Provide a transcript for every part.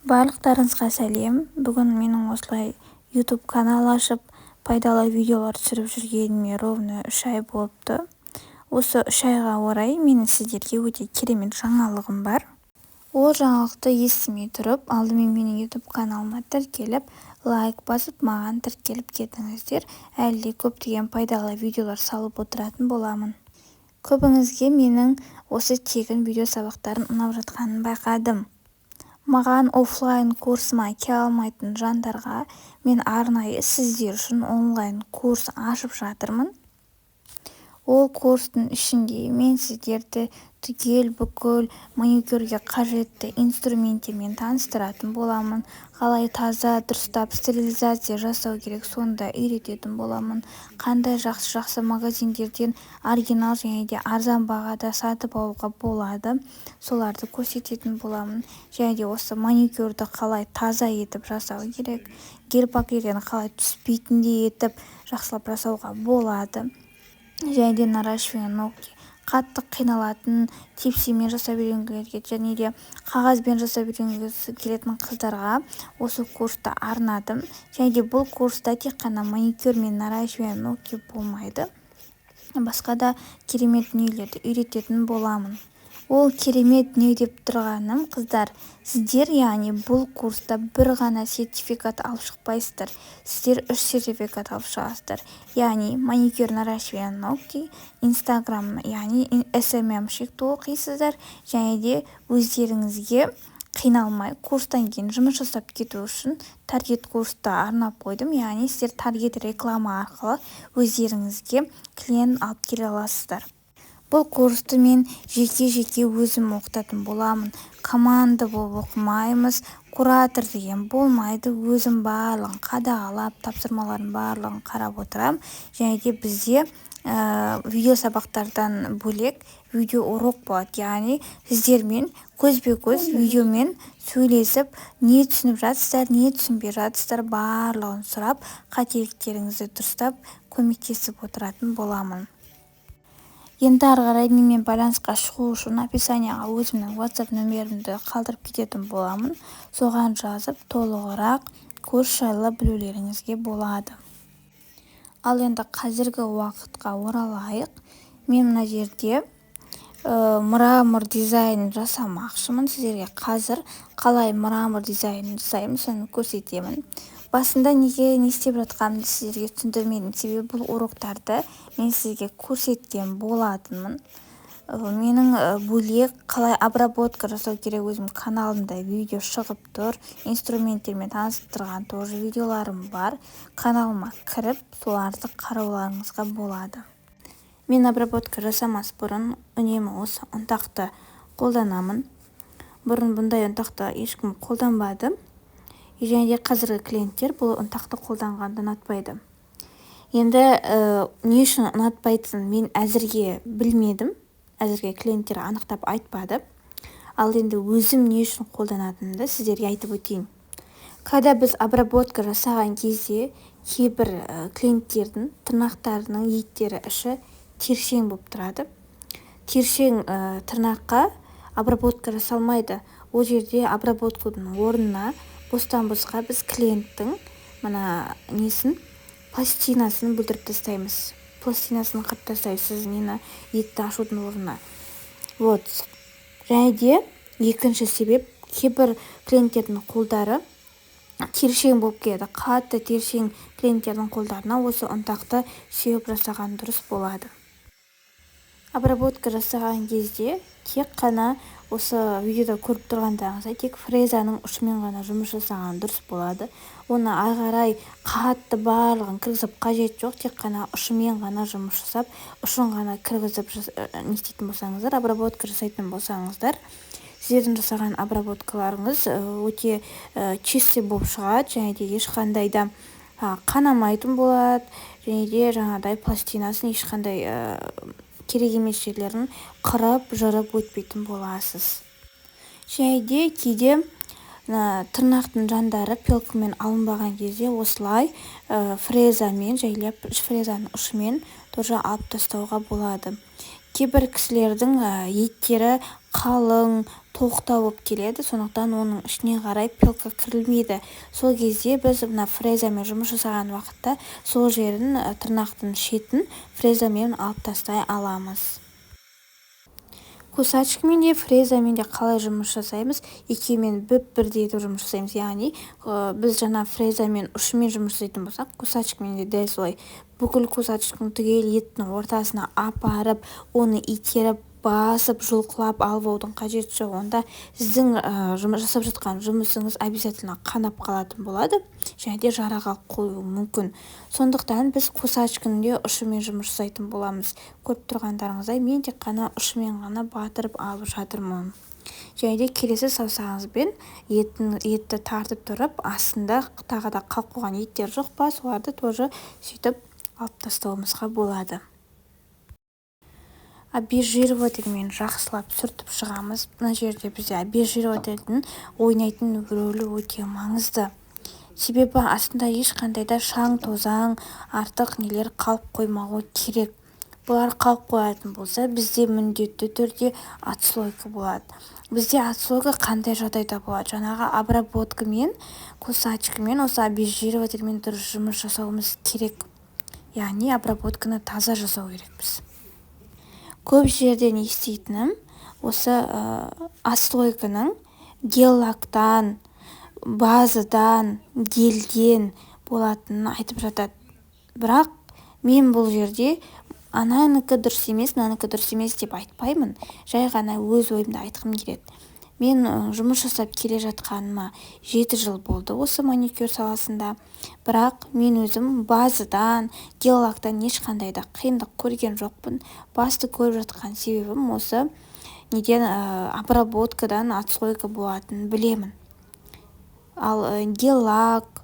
Барлықтарыңызға сәлем. Бүгін менің осылай YouTube канал ашып, пайдалы видеолар түсіріп жүргеніме ровно 3 ай болыпты. Осы 3 айға орай менің сіздерге өте керемет жаңалығым бар. Ол жаңалықты естімей тұрып, алдымен менің YouTube каналыма тіркеліп, лайк басып, маған тіркеліп кетіңіздер. Әлі де көптеген пайдалы видеолар салып отыратын боламын. Көбіңізге менің осы тегін видео сабақтарын ұнап жатқанын байқадым. Маған офлайн курсыма келе алмайтын жандарға мен арнайы сіздер үшін онлайн курс ашып жатырмын. Ол курстың ішінде мен сіздерді түгел бүкіл маникюрге қажетті инструменттермен таныстыратын боламын. Қалай таза, дұрыстап стерилизация жасау керек, сонда үйрететін боламын. Қандай жақсы магазиндерден оригинал және де арзан бағада сатып алуға болады, соларды көрсететін боламын. Және де осы маникюрді қалай таза етіп жасау керек, гель покрытиені қалай түспейтіндей етіп жақсылап жасауға болады. Және де наращивание ногти қатты қиналатын, тепсимен жасап үйренгілерге және де қағазбен жасап үйренгісі келетін қыздарға осы курсты арнадым. Және де бұл курста тек қана маникюр мен наращивание ногти болмайды, басқа да керемет дүниелерді үйрететін боламын. Ол керемет дүние деп тұрғаным, қыздар, сіздер яғни бұл курста бір ғана сертификат алып шықпайсыздар, сіздер 3 сертификат алып шығасыздар. Яғни маникюр, наращивание ногти, Instagram, яғни SMM-шекті оқисыздар, және де өздеріңізге қиналмай курстан кейін жұмыс жасап кету үшін таргет курсты арнап қойдым. Яғни сіздер таргет реклама арқылы өздеріңізге клиент алып келе аласыздар. Бұл курсты мен жеке өзім оқытатын боламын. Команда болып оқымаймыз, куратор деген болмайды. Өзім барлығын қадағалап, тапсырмаларын барлығын қарап отырам. Және де бізде видео сабақтардан бөлек видео урок болады. Яғни сіздермен көзбе-көз видеомен сөйлесіп, не түсініп жатсыздар, не түсінбей жатсыздар, барлығын сұрап, қателіктеріңізді дұрыстап көмектесіп отыратын боламын. Енді ары қарай менімен байланысқа шығу үшін описанияға өзімнің WhatsApp нөмірімді қалдырып кететін боламын. Соған жазып, толығырақ курс жайлы білулеріңізге болады. Ал енді қазіргі уақытқа оралайық. Мен мына жерде мрамор дизайнын жасамақшымын. Сіздерге қазір қалай мрамор дизайнын жасаймын, соны көрсетемін. Басында не істеп жатқанымды сіздерге түсіндірмедім, себебі бұл уроктарды мен сізге көрсеткен болатынмын. Менің бөлек қалай обработка жасау керек өзім каналымда видео шығып тұр. Инструменттермен таныстырған тоже видеоларым бар. Каналыма кіріп, соларды қарауларыңызға болады. Мен обработка жасамас бұрын үнемі осы ұнтақты қолданамын. Бұрын бұндай ұнтақты ешкім қолданбады. Және де қазіргі клиенттер бұл ұнтақты қолданғанды ұнатпайды. Енді не үшін ұнатпайтынын мен әзірге білмедім. Әзірге клиенттер анықтап айтпады. Ал енді өзім не үшін қолданатынымды сіздерге айтып өтейін. Когда біз обработка жасаған кезде кейбір клиенттердің тырнақтарының еттері іші тершең болып тұрады. Тершең тырнаққа обработка жасалмайды. Ол жерде обработканың орнына бостан-босқа біз клиенттің пластинасын бүлдіріп тастаймыз. Пластинасын қырып тастайсыз етті ашудың орнына. Және де екінші себеп, кейбір клиенттердің қолдары тершең болып келеді. Қатты тершең клиенттердің қолдарына осы ұнтақты сеуіп жасаған дұрыс болады. Обработка жасаған кезде тек қана осы видеода көріп тұрғандарыңыздай тек фрезаның ұшымен ғана жұмыс жасаған дұрыс болады. Оны ағарай қатты барлығын кіргізіп қажет жоқ, тек қана ұшымен ғана жұмыс жасап, ұшын ғана кіргізіп не істейтін болсаңыздар, обработка жасайтын болсаңыздар, сіздердің жасаған обработкаларыңыз өте чистый болып шығады, және де ешқандай да қанамайтын болады, және де жаңағыдай пластинасын ешқандай керек емес жерлерін қырып, жырып өтпейтін боласыз. Және де кейде тырнақтың жандары пилкамен алынбаған кезде осылай фрезамен, жайлап фрезаның ұшымен тоже алып тастауға болады. Кейбір кісілердің еттері қалың, толықтау болып келеді, сондықтан оның ішіне қарай пилка кірілмейді. Сол кезде біз мына фрезамен жұмыс жасаған уақытта сол жерін, тырнақтың шетін фрезамен алып тастай аламыз. Кусачкамен де фрезамен де қалай жұмыс жасаймыз? Екеуімен бірдей етіп жұмыс жасаймыз. Яғни біз жаңа фрезамен ұшымен жұмыс жасайтын болсақ, кусачкамен де дәл солай. Бүкіл кусачканың түгел еттің ортасына апарып, оны итеріп, басып, жұлқылап алып алудың қажеті жоқ. Онда сіздің жасап жатқан жұмысыңыз обязательно қанап қалатын болады, және де жараға қоюы мүмкін. Сондықтан біз кусачканың де ұшымен жұмыс жасайтын боламыз. Көріп тұрғандарыңыздай, мен тек қана ұшымен ғана батырып алып жатырмын. Және де келесі саусағыңызбен етті тартып тұрып, астында тағы да қалып қойған еттер жоқ па, соларды тоже сөйтіп алып тастауымызға болады. Обезжиривательмен жақсылап сүртіп шығамыз. Мына жерде бізде обезжиривательдің ойнайтын рөлі өте маңызды. Себебі астында ешқандай да шаң, тозаң, артық нелер қалып қоймауы керек. Бұлар қалып қоятын болса, бізде міндетті түрде отслойка болады. Бізде отслойка қандай жағдайда болады? Жаңағы обработкамен, кусачкамен, осы обезжиривательмен дұрыс жұмыс жасауымыз керек. Яғни обработканы таза жасау керекпіз. Көп жерден еститінім осы отслойканың гель-лактан, базадан, гельден болатынын айтып жатады. Бірақ мен бұл жерде ананікі дұрыс емес, мынанікі дұрыс емес деп айтпаймын. Жай ғана өз ойымды айтқым келеді. Мен жұмыс жасап келе жатқаныма 7 жыл болды осы маникюр саласында. Бірақ мен өзім базадан, гель-лактан ешқандай да қиындық көрген жоқпын. Басты көріп жатқан себебім осы неден обработкадан отслойка болатынын білемін. Ал гель-лак,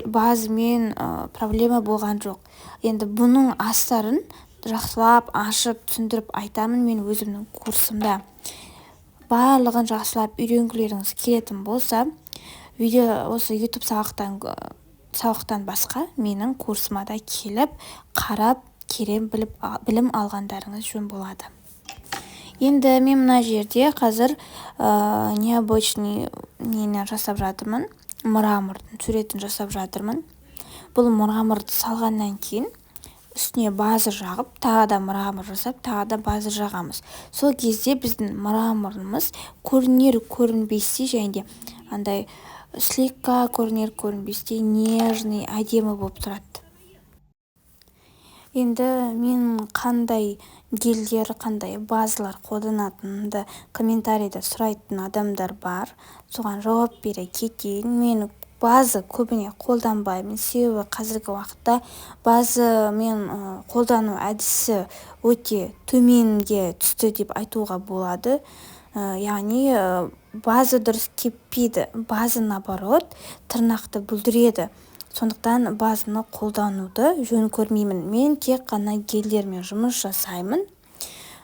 базамен проблема болған жоқ. Енді бұның астарын жақсылап ашып түсіндіріп айтамын мен өзімнің курсымда. Барлығын жақсылап үйренгілеріңіз келетін болса, осы YouTube сабақтан басқа менің курсыма да келіп, қарап, білім алғандарыңыз жөн болады. Енді мен мына жерде қазір необычный нені жасап жатырмын, мрамордың суретін жасап жатырмын. Бұл мраморды салғаннан кейін үстіне база жағып, тағы да мрамор жасап, тағы да база жағамыз. Сол кезде біздің мраморымыз көрінер-көрінбестей, және де андай слегка көрінер-көрінбестей нежный, әдемі болып тұрады. Енді мен қандай гельдер, қандай базалар қолданатынымды комментарийда сұрайтын адамдар бар. Соған жауап бере кетейін. Мен база көбіне қолданбаймын. Себебі қазіргі уақытта база мен қолдану әдісі өте төменге түсті деп айтуға болады. Яғни база дұрыс кеппейді. База наоборот тырнақты бүлдіреді. Сондықтан базаны қолдануды жөн көрмеймін. Мен тек қана гельдермен жұмыс жасаймын.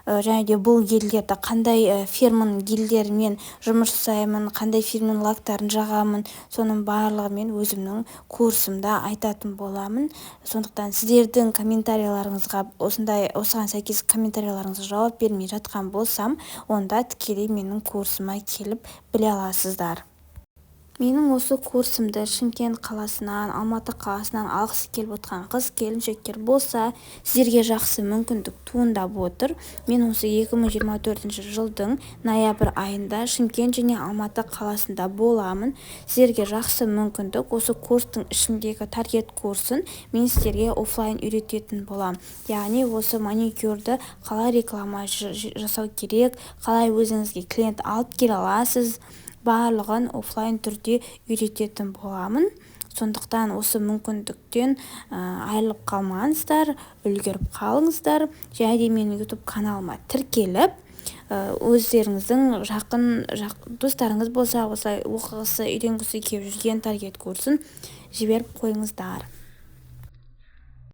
Және де бұл гельдерді қандай фирманың гельдерімен жұмыс жасаймын, қандай фирманың лактарын жағамын, соның барлығы мен өзімнің курсымда айтатын боламын. Сондықтан сіздердің комментарийларыңызға осыған сәйкес комментарийларыңызға жауап бермей жатқан болсам, онда тікелей менің курсыма келіп біле аласыздар. Менің осы курсымды Шымкент қаласынан, Алматы қаласынан алғысы келіп отқан қыз-келіншектер болса, сіздерге жақсы мүмкіндік туындап отыр. Мен осы 2024 жылдың ноябрь айында Шымкент және Алматы қаласында боламын. Сіздерге жақсы мүмкіндік. Осы курстың ішіндегі таргет курсын мен сіздерге офлайн үйрететін болам. Яғни осы маникюрді қалай реклама жасау керек, қалай өзіңізге клиент алып келе аласыз, барлығын офлайн түрде үйрететін боламын. Сондықтан осы мүмкіндіктен айырылып қалмаңыздар, үлгеріп қалыңыздар. Және де менің YouTube каналыма тіркеліп, өздеріңіздің жақын достарыңыз болса, осылай оқығысы, үйренгісі келіп жүрген таргет курсын жіберіп қойыңыздар.